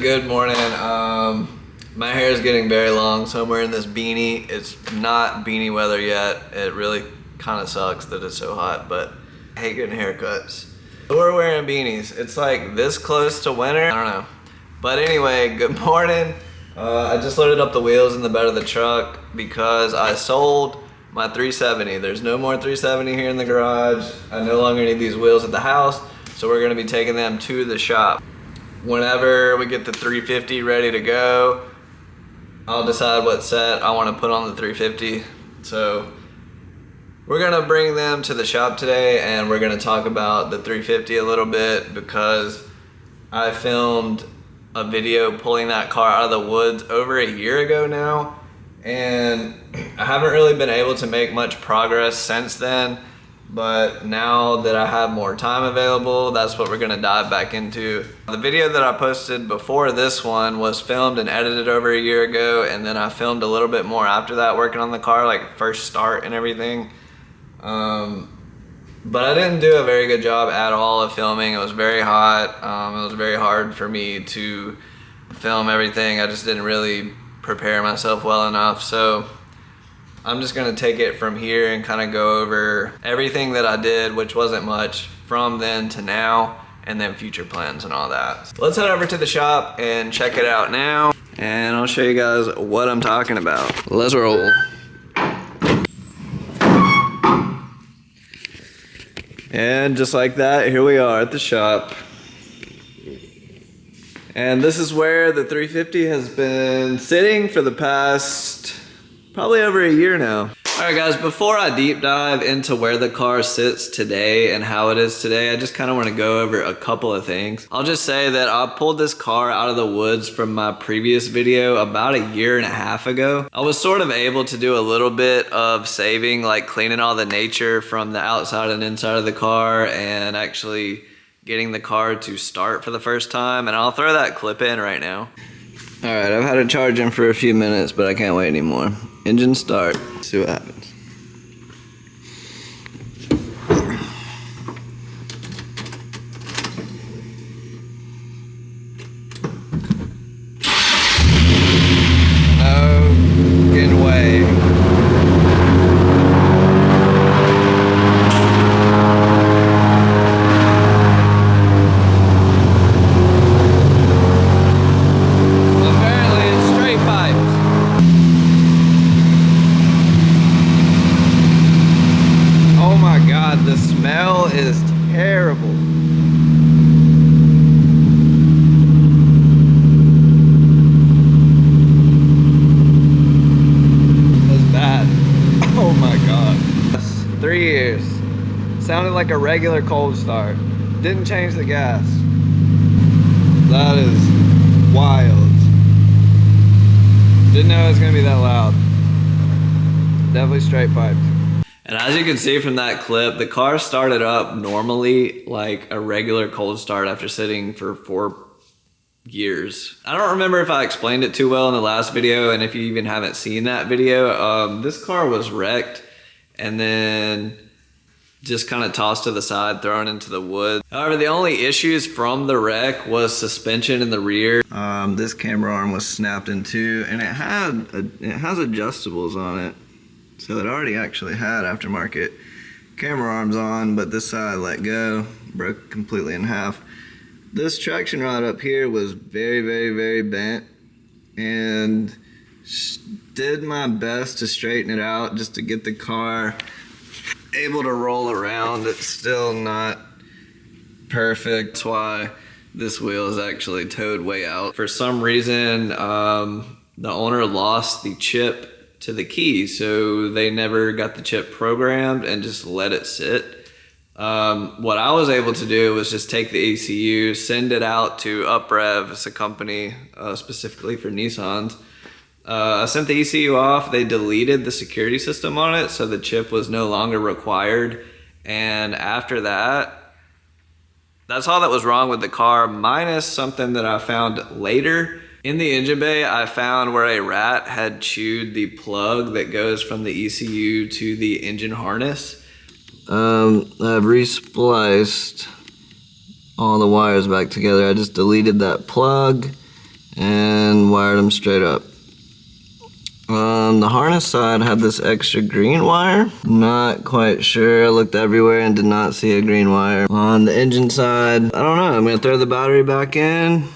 good morning. My hair is getting very long, so I'm wearing this beanie. It's not beanie weather yet. It really kind of sucks that it's so hot, but I hate getting haircuts. So we're wearing beanies. It's like this close to winter. I don't know. But anyway, good morning. I just loaded up the wheels in the bed of the truck because I sold my 370. There's no more 370 here in the garage. I no longer need these wheels at the house, so we're gonna be taking them to the shop. Whenever we get the 350 ready to go, I'll decide what set I want to put on the 350. So we're gonna bring them to the shop today and we're gonna talk about the 350 a little bit because I filmed a video pulling that car out of the woods over a year ago now, and I haven't really been able to make much progress since then. But now that I have more time available, that's what we're gonna dive back into. The video that I posted before this one was filmed and edited over a year ago, and then I filmed a little bit more after that working on the car, like first start and everything. But I didn't do a very good job at all of filming. It was very hot. It was very hard for me to film everything. I just didn't really prepare myself well enough. So I'm just gonna take it from here and kind of go over everything that I did, which wasn't much, from then to now, and then future plans and all that. So let's head over to the shop and check it out now, and I'll show you guys what I'm talking about. Let's roll. And just like that, here we are at the shop. And this is where the 350 has been sitting for the past probably over a year now. All right guys, before I deep dive into where the car sits today and how it is today, I just kind of want to go over a couple of things. I'll just say that I pulled this car out of the woods from my previous video about a year and a half ago. I was sort of able to do a little bit of saving, like cleaning all the nature from the outside and inside of the car and actually getting the car to start for the first time. And I'll throw that clip in right now. All right, I've had it charging for a few minutes, but I can't wait anymore. Engine start, see what happens. No getting away. The smell is terrible. That's bad. Oh my god. 3 years. Sounded like a regular cold start. Didn't change the gas. That is wild. Didn't know it was gonna be that loud. Definitely straight piped. And as you can see from that clip, the car started up normally like a regular cold start after sitting for 4 years. I don't remember if I explained it too well in the last video, and if you even haven't seen that video, this car was wrecked and then just kind of tossed to the side, thrown into the woods. However, the only issues from the wreck was suspension in the rear. This camera arm was snapped in two, and it has adjustables on it. So it already actually had aftermarket camera arms on, but this side let go, broke completely in half. This traction rod up here was very, very, very bent, and did my best to straighten it out just to get the car able to roll around. It's still not perfect. That's why this wheel is actually towed way out. For some reason, the owner lost the chip to the key, so they never got the chip programmed and just let it sit. What I was able to do was just take the ECU, send it out to UpRev. It's a company specifically for Nissans. I sent the ECU off. They deleted the security system on it, so the chip was no longer required. And after that, that's all that was wrong with the car, minus something that I found later. In the engine bay, I found where a rat had chewed the plug that goes from the ECU to the engine harness. I've respliced all the wires back together. I just deleted that plug and wired them straight up. On the harness side had this extra green wire. Not quite sure. I looked everywhere and did not see a green wire. On the engine side, I don't know. I'm gonna throw the battery back in,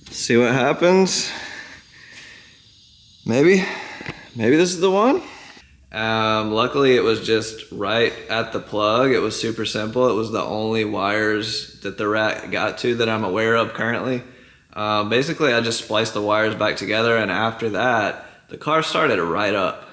see what happens. Maybe this is the one. Luckily it was just right at the plug. It was super simple. It was the only wires that the rat got to that I'm aware of currently. Basically I just spliced the wires back together, and after that, the car started right up.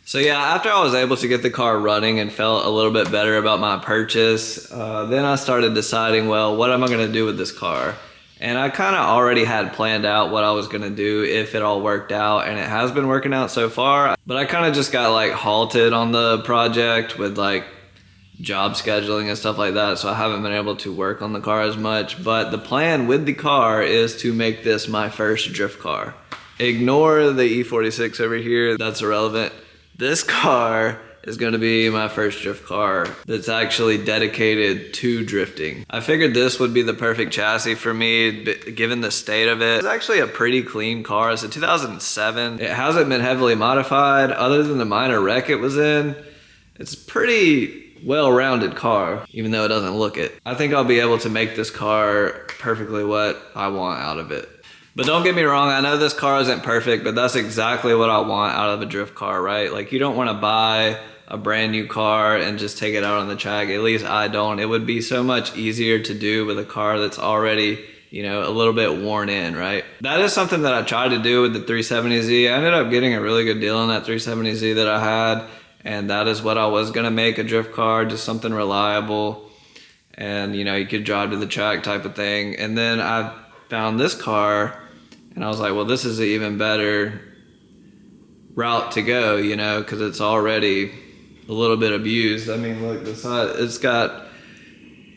So yeah, after I was able to get the car running and felt a little bit better about my purchase, then I started deciding, well, what am I gonna do with this car? And I kind of already had planned out what I was gonna do if it all worked out, and it has been working out so far. But I kind of just got like halted on the project with like job scheduling and stuff like that, so I haven't been able to work on the car as much. But the plan with the car is to make this my first drift car. Ignore the E46 over here, that's irrelevant. This car is gonna be my first drift car that's actually dedicated to drifting. I figured this would be the perfect chassis for me, given the state of it. It's actually a pretty clean car. It's a 2007. It hasn't been heavily modified other than the minor wreck it was in. It's a pretty well-rounded car, even though it doesn't look it. I think I'll be able to make this car perfectly what I want out of it. But don't get me wrong, I know this car isn't perfect, but that's exactly what I want out of a drift car, right? Like, you don't want to buy a brand new car and just take it out on the track. At least I don't. It would be so much easier to do with a car that's already, you know, a little bit worn in, right? That is something that I tried to do with the 370Z. I ended up getting a really good deal on that 370Z that I had, and that is what I was gonna make a drift car, just something reliable, and you know, you could drive to the track type of thing. And then I found this car, and I was like, well, this is an even better route to go, you know, because it's already a little bit abused. I mean, look, the side,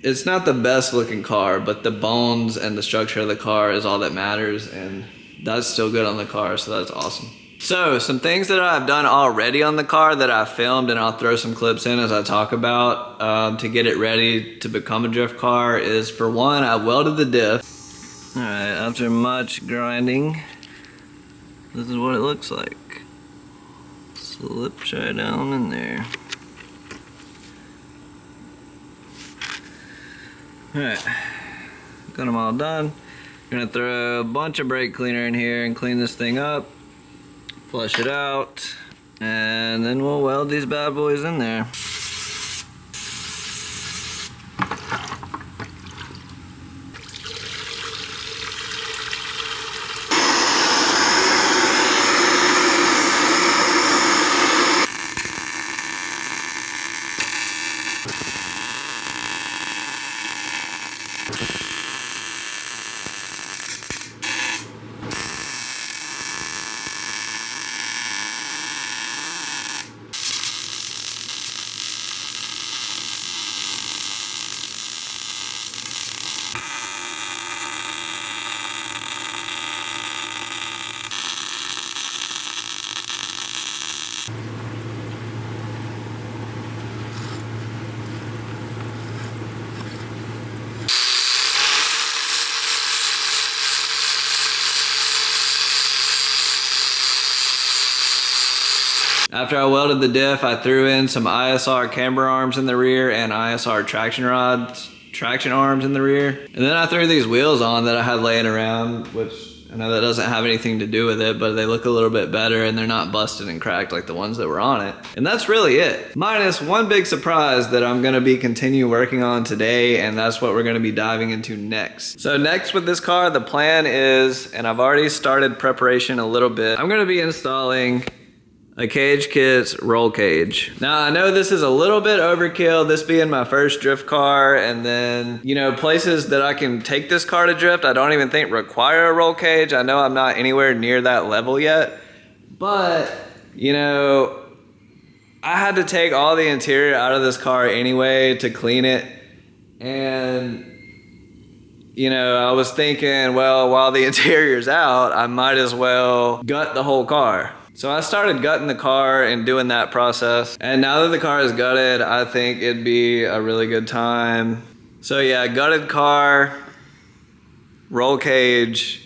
it's not the best looking car, but the bones and the structure of the car is all that matters, and that's still good on the car, so that's awesome. So, some things that I've done already on the car that I filmed, and I'll throw some clips in as I talk about to get it ready to become a drift car is, for one, I welded the diff. Alright, after much grinding, this is what it looks like. Slips right down in there. Alright, got them all done. Gonna throw a bunch of brake cleaner in here and clean this thing up, flush it out, and then we'll weld these bad boys in there. After I welded the diff, I threw in some ISR camber arms in the rear and ISR traction arms in the rear. And then I threw these wheels on that I had laying around, which I know that doesn't have anything to do with it, but they look a little bit better and they're not busted and cracked like the ones that were on it. And that's really it. Minus one big surprise that I'm gonna be continue working on today, and that's what we're gonna be diving into next. So next with this car, the plan is, and I've already started preparation a little bit, I'm gonna be installing a Cage Kits roll cage. Now I know this is a little bit overkill, this being my first drift car, and then, you know, places that I can take this car to drift I don't even think require a roll cage. I know I'm not anywhere near that level yet, but, you know, I had to take all the interior out of this car anyway to clean it, and you know, I was thinking, well, while the interior's out, I might as well gut the whole car. So I started gutting the car and doing that process. And now that the car is gutted, I think it'd be a really good time. So yeah, gutted car, roll cage,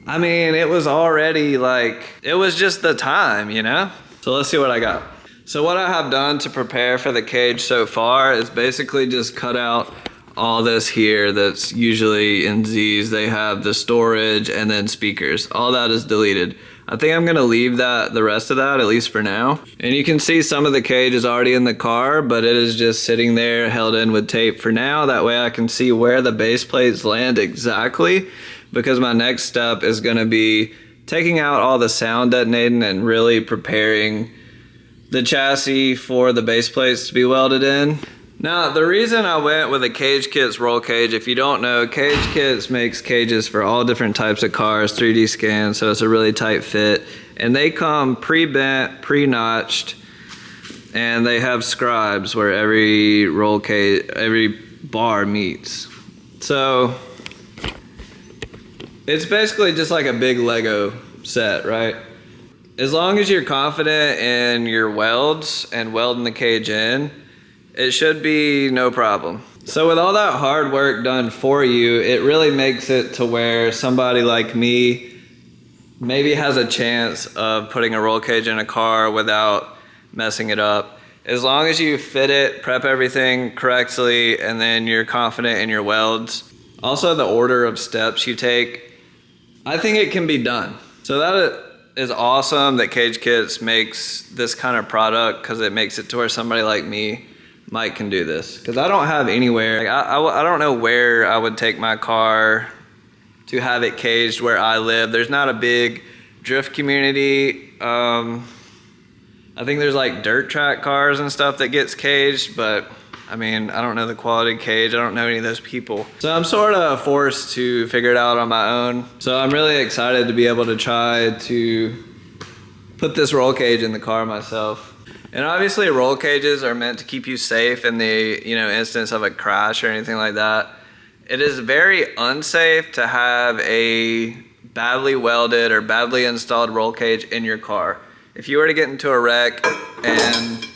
I mean, it was already like, it was just the time, you know? So let's see what I got. So what I have done to prepare for the cage so far is basically just cut out all this here that's usually in Z's. They have the storage and then speakers. All that is deleted. I think I'm gonna leave that, the rest of that, at least for now. And you can see some of the cage is already in the car, but it is just sitting there held in with tape for now. That way I can see where the base plates land exactly, because my next step is gonna be taking out all the sound detonating and really preparing the chassis for the base plates to be welded in. Now, the reason I went with a Cage Kits roll cage, if you don't know, Cage Kits makes cages for all different types of cars, 3D scan, so it's a really tight fit. And they come pre-bent, pre-notched, and they have scribes where every roll cage, every bar meets. So, it's basically just like a big Lego set, right? As long as you're confident in your welds and welding the cage in, it should be no problem. So with all that hard work done for you, it really makes it to where somebody like me maybe has a chance of putting a roll cage in a car without messing it up. As long as you fit it, prep everything correctly, and then you're confident in your welds. Also the order of steps you take, I think it can be done. So that is awesome that Cage Kits makes this kind of product, because it makes it to where somebody like me, Mike, can do this. Because I don't have anywhere, like I don't know where I would take my car to have it caged where I live. There's not a big drift community. I think there's like dirt track cars and stuff that gets caged, but I mean, I don't know the quality cage. I don't know any of those people. So I'm sort of forced to figure it out on my own. So I'm really excited to be able to try to put this roll cage in the car myself. And obviously roll cages are meant to keep you safe in the, you know, instance of a crash or anything like that. It is very unsafe to have a badly welded or badly installed roll cage in your car. If you were to get into a wreck and,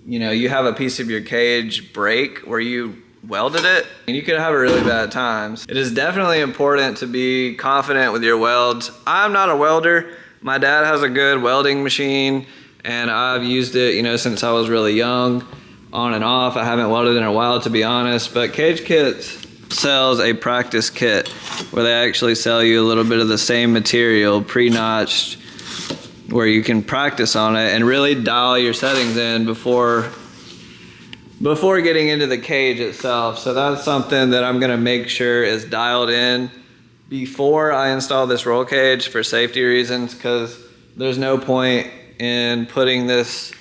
you know, you have a piece of your cage break where you welded it, and you could have a really bad time. It is definitely important to be confident with your welds. I'm not a welder. My dad has a good welding machine, and I've used it, you know, since I was really young, on and off. I haven't welded in a while, to be honest, but Cage Kits sells a practice kit where they actually sell you a little bit of the same material, pre-notched, where you can practice on it and really dial your settings in before getting into the cage itself. So that's something that I'm gonna make sure is dialed in before I install this roll cage for safety reasons, because there's no point in putting this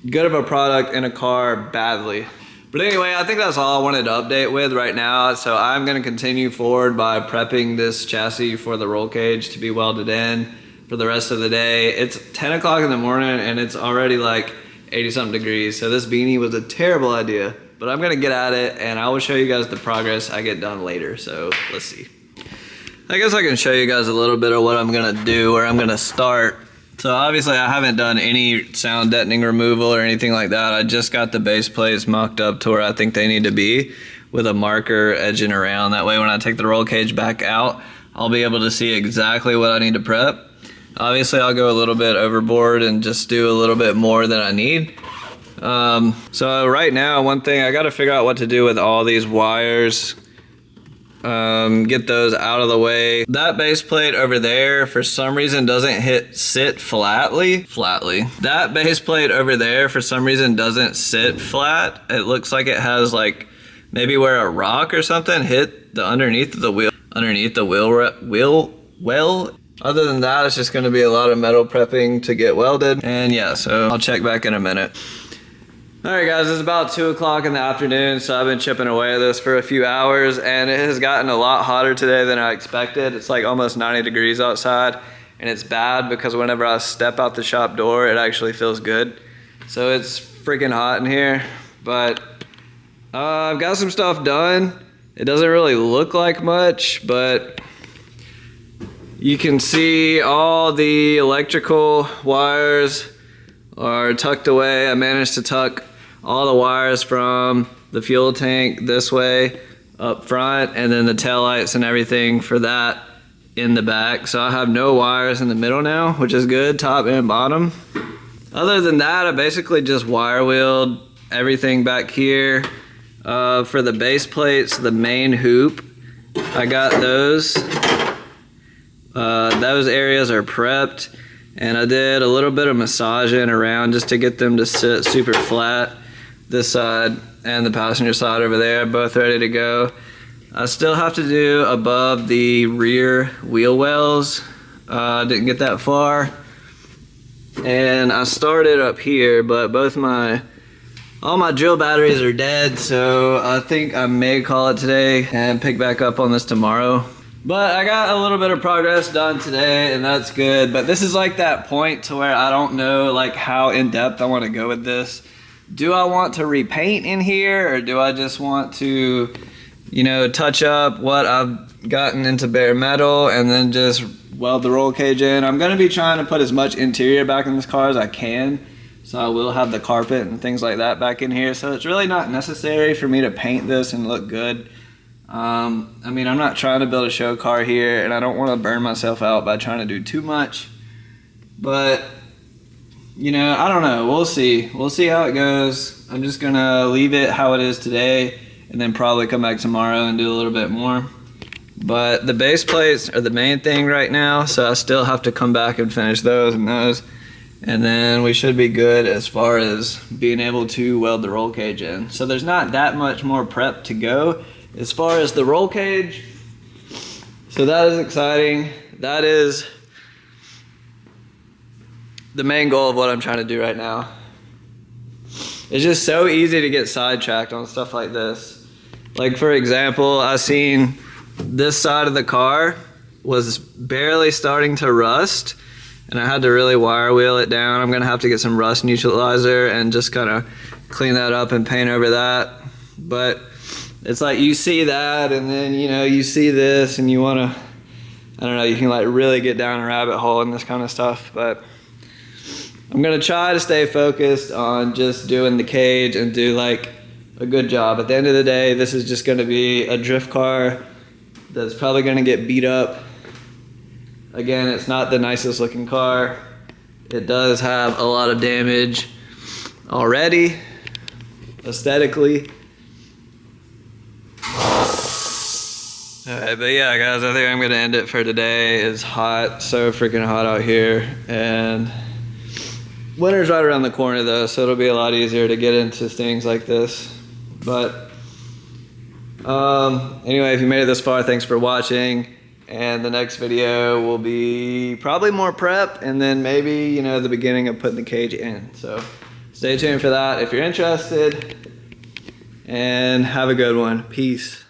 good of a product in a car badly. But anyway, I think that's all I wanted to update with right now. So I'm gonna continue forward by prepping this chassis for the roll cage to be welded in for the rest of the day. It's 10 o'clock in the morning and it's already like 80 something degrees. So this beanie was a terrible idea, but I'm gonna get at it and I will show you guys the progress I get done later. So let's see. I guess I can show you guys a little bit of what I'm gonna do, where I'm gonna start. So obviously I haven't done any sound deadening removal or anything like that. I just got the base plates mocked up to where I think they need to be with a marker edging around. That way when I take the roll cage back out, I'll be able to see exactly what I need to prep. Obviously I'll go a little bit overboard and just do a little bit more than I need. So right now, one thing, I gotta figure out what to do with all these wires. Get those out of the way. That base plate over there for some reason doesn't sit flatly. That base plate over there for some reason doesn't sit flat. It looks like it has like maybe where a rock or something hit the underneath the wheel well. Other than that, it's just gonna be a lot of metal prepping to get welded. And yeah, so I'll check back in a minute. All right guys, it's about 2 o'clock in the afternoon, so I've been chipping away at this for a few hours, and it has gotten a lot hotter today than I expected. It's like almost 90 degrees outside, and it's bad because whenever I step out the shop door, it actually feels good. So it's freaking hot in here, but I've got some stuff done. It doesn't really look like much, but you can see all the electrical wires are tucked away. I managed to tuck all the wires from the fuel tank this way up front, and then the taillights and everything for that in the back, so I have no wires in the middle now, which is good, top and bottom. Other than that, I basically just wire wheeled everything back here. For the base plates, the main hoop, I got those. Those areas are prepped, and I did a little bit of massaging around just to get them to sit super flat. This side and the passenger side over there, both ready to go. I still have to do above the rear wheel wells. Didn't get that far. And I started up here, but all my drill batteries are dead, so I think I may call it today and pick back up on this tomorrow. But I got a little bit of progress done today, and that's good. But this is like that point to where I don't know like how in depth I want to go with this. Do I want to repaint in here, or do I just want to, you know, touch up what I've gotten into bare metal and then just weld the roll cage in? I'm going to be trying to put as much interior back in this car as I can, so I will have the carpet and things like that back in here. So it's really not necessary for me to paint this and look good. I mean, I'm not trying to build a show car here, and I don't want to burn myself out by trying to do too much, but you know, I don't know. We'll see. We'll see how it goes. I'm just gonna leave it how it is today and then probably come back tomorrow and do a little bit more. But the base plates are the main thing right now, so I still have to come back and finish those and those. And then we should be good as far as being able to weld the roll cage in. So there's not that much more prep to go as far as the roll cage. So that is exciting. That is the main goal of what I'm trying to do right now. It's just so easy to get sidetracked on stuff like this. Like for example, I seen this side of the car was barely starting to rust, and I had to really wire wheel it down. I'm gonna have to get some rust neutralizer and just kind of clean that up and paint over that. But it's like you see that, and then you know you see this, and you wanna, I don't know, you can like really get down a rabbit hole in this kind of stuff. But I'm gonna try to stay focused on just doing the cage and do like a good job. At the end of the day, this is just gonna be a drift car that's probably gonna get beat up. Again, it's not the nicest looking car. It does have a lot of damage already, aesthetically. Alright, but yeah guys, I think I'm gonna end it for today. It's hot, so freaking hot out here, and winter's right around the corner though, so it'll be a lot easier to get into things like this. But anyway, if you made it this far, thanks for watching. And the next video will be probably more prep, and then maybe, you know, the beginning of putting the cage in. So stay tuned for that if you're interested, and have a good one. Peace.